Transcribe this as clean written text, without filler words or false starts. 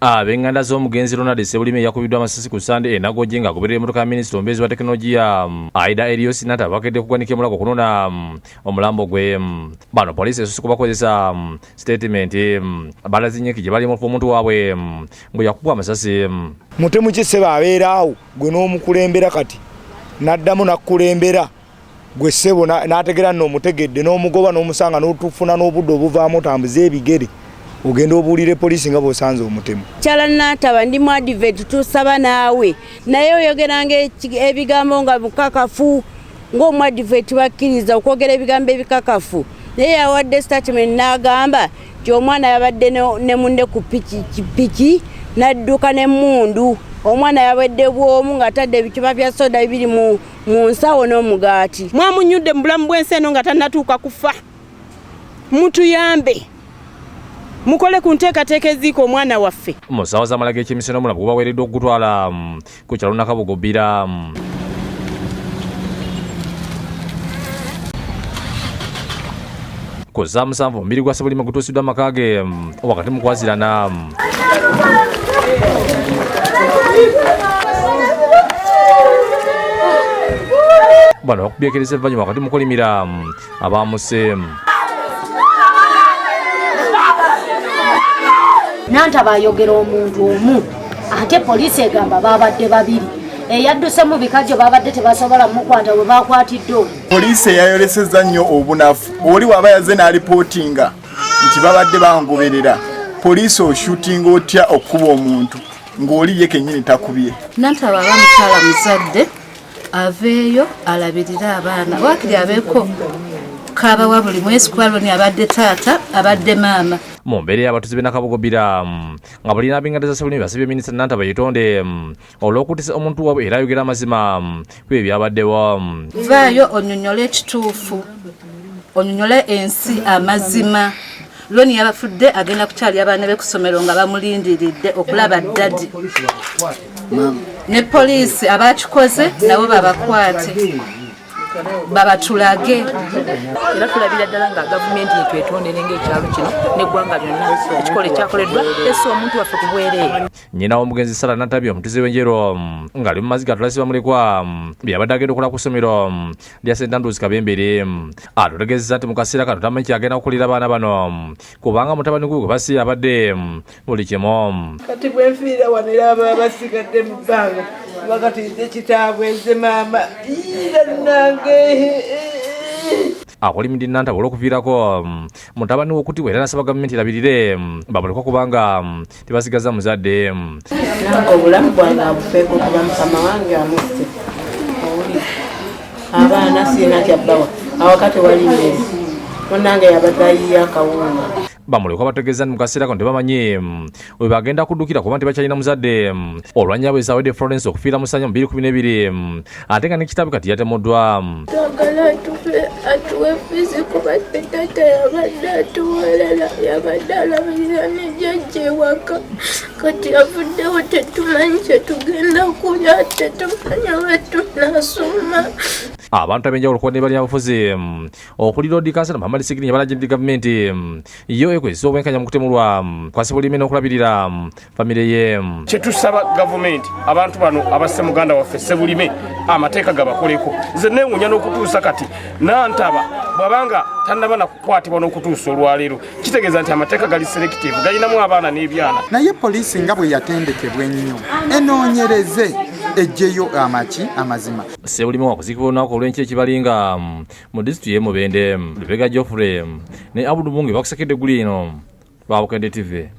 Ab'enganda z'omugenzi Ronald Sebulime yakubiddwa amasasi ku Sunday Nagojje ng'agoberera emmotoka ya minisita omubeezi wa tekinologiya Aida Elios Nata bakedde kuganika emulago okunona omulambo gwe. Bano poliisi esoose kubakozesa statement balazinyeki gye bali omuntu waabwe bwe yakubwa amasasi. Mutemu Kiseba abeera awo gwe n'omukulembera kati n'addamu n'akulembera gwe ssebo n'ategera nno omutegedde n'omugoba n'omusanga n'otufuna n'obudde obuvaamu otambuza ebigere ogenda obuulire poliisi nga bw'osanze omutemu. Kyala Nataba ndi mu advert tusaba naawe naye oyogeranga ebigambo nga bukakafu ng'omu advert bakkiriza okwogera ebigambo ebikakafu naye yawadde statement n'agamba nti omwana yabadde ne munne ku piki n'adduka n'emmundu omwana yabadde bwomu ng'atadde ebicupa bya soda bibiri mu nsawo n'omugaati. Mwamunyudde mu bulamu bw'ensi eno nga tannatuuka kufa. Mutuyambe mukole ku nteekateeka eziika omwana waffe. Mu ssaawa z'amalaga ekyemisana omulago gubaweereddwa okugutwala ku kyalo Nakabogo bbira. Ku ssaawa 7 omubiri gwa Sebulime gutuusiddwa amaka ge wakati mu kwazirana. Bano bakubyekereza evvannyuma wakati mu kulimira abaamuse. Nantaba ayogera omuntu omu ate poliisi egamba babadde babiri eyadduse mu bikajjo babadde tebasobola mukwata we bakwatidde. Poliisi yayolesezza nnyo obunafu oli waba yaze n'alipootinga nti babadde bangoberera. Poliisi oshutinga otya okuba omuntu ng'oli ye kennyini takubye. Nantaba aba mukyala muzadde aveeyo alabirira abaana wakiri abeeko kabawa buli mwezi kwaloni abadde taata abadde maama. Mu mbeera y'abatuuze b'e Nakabogo bbira nga balina ab'enganda za Sebulime basabye minisita Nantaba yeetonde olw'okutiisa omuntu waabwe era ayogera amazima ku ebyo byabaddewo. Vaayo onyonyole ekituufu onyonyole ensi amazima. Loni yabafudde agenda kukyali abaana be ku ssomero nga bamulindiridde okulaba ddadi ne poliisi abakikoze nabo babakwate babatulage. Era tulabira ddala nga gavumenti yetu etondere ng'ekyalo kino n'eggwanga lyonna ekikolo ekyakoleddwa esse omuntu waffe ku bwereere. Nnyina w'omugenzi Sarah Natabye omutuuze w'enjero ng'ali mu maziga atulasi bamulekwa byabadde agenda okola ku ssomero lya St. Andrews Kabembere. Atutegeezezza nti mu kaseera kano tamanyi kyagenda kukolera abaana bano kubanga mutabani gwe basi abadde buli kimu. Kati bwe nfiira wano era ababa basigadde mu bbanga bakatidde kitaabwe nze maama nange. Akolimidde Nantaba olw'okuviirako mutabani we okutibwa era n'asaba gavumenti erabirire babulekwa kubanga tebasigaza muzadde. Nange obulamu bwange abufeeko kuba mukama wange amusse abaana sirina kyabbawa awakati wali mmere munange yabadde ayiya akawunga. Bamulekwa bategeeza nti mu kaseera kano tebamanyi we bagenda kuddukira kuba tebakyalina muzadde olwanyuma bw'ezawedde Florence okufiira mu ssanya 2012 ate nga n'ekitabo kati yatemuddwa. Twagala atuwe fizi kuba taata yabadde atuwalala yabadde alabirira ne jjajja ewaka kati avuddewo tetumanyi kyetugenda kulya tetumanyi we tunaasoma. Abantu ab'enjawulo kuba ne balyabufuzi okuli Lord Councillor Muhammad Sigirinnya balagidde gavumenti yo ekozesa obwenkanya mu kutemulwa kwa Sebulime n'okulabirira famire ye. Kyetusaba gavumenti abantu bano abasse muganda waffe Sebulime amateeka gabakoleko. Nze neewuunya n'okutuusa kati Nantaba bw'abanga tannaba na kukwatibwa n'okutuusa olwaleero kitegeeza nti amateeka gali selective galinamu abaana n'ebyana. Naye poliisi nga bwe yatendekebwa ennyo enoonyereze ejjeyo amazima. Sebulime wakuziikibwa olunaku olw'enkya ekibalinga mu disitulikiti y'e Mubende. Lubega Geoffrey ne Abudu Bungi bakusekedde guli ino Bawukende TV.